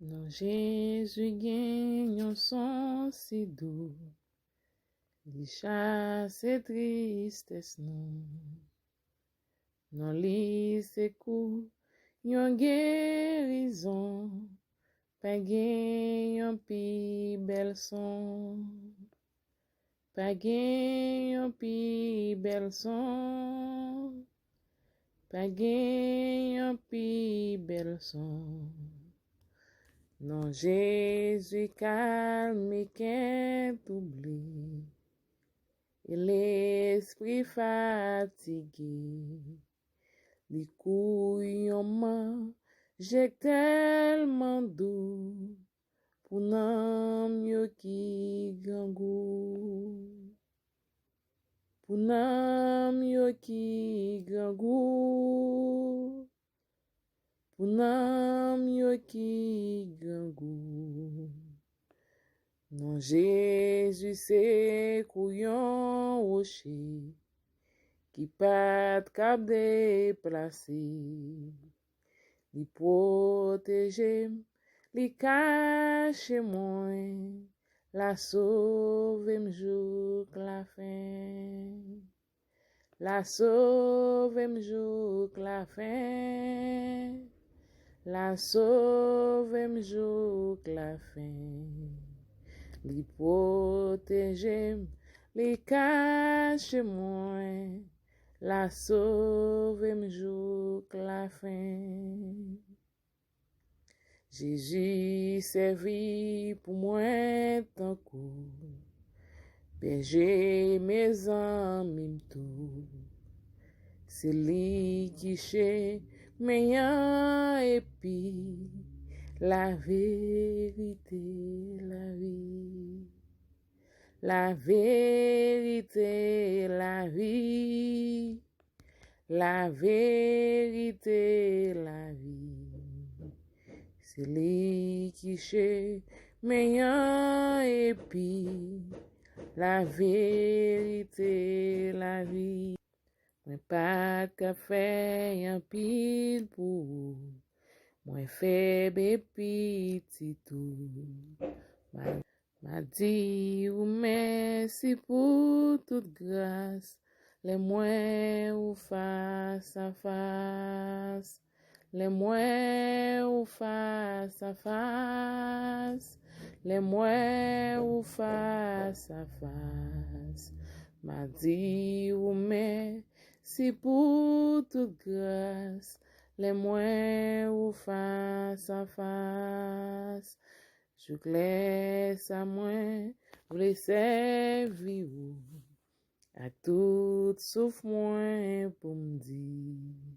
Non, Jésus gen yon son si doux, li chasse tristesse nou. Non li se kou, yon guérison, pa gen yon pi bel son. Pa gen yon pi bel son, pa gen yon pi bel son. Non, Jésus calme qu'est oubli, et l'esprit fatigué, li couillonnement, j'ai tellement doux, pour nam yo ki gangou, pour nam yo ki gangou, pour nam yo ki gangou. Non, Jésus c'est couillon rocher, qui pat kap déplacer, li protège, li cache moi, la sauve m'jouk la fin. La sauve m'jouk la fin. La sauve m'jouk la fin. Li protège, li cache moi, la sauve m'jouk la fin. Jésus servi pour moi tant coup, berger mes amis tout. C'est lui qui chez meilleur et puis la vérité, la vie. La vérité, la vie. La vérité, la vie. C'est lui qui chez meilleur et puis la vérité, la vie. Moi pas qu'à faire un pile pour moi faible et petit tout. M'a dit ou merci pour toute grâce, les moins ou face à face. Les moins ou face à face, les moins ou face à face. M'a dit ou merci pour toute grâce, les moins ou face à face. Je laisse à moi, vous les servir à tout sauf moi pour me dire.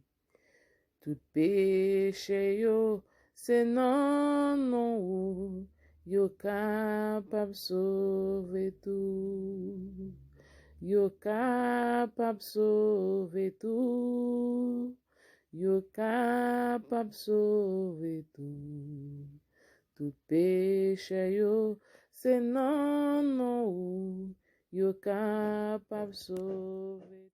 Tout péché yo, c'est non, yo capable sauver tout. Yo capable sauver tout. Yo capable sauver tout. Tout péché yo, c'est non, yo capable sauver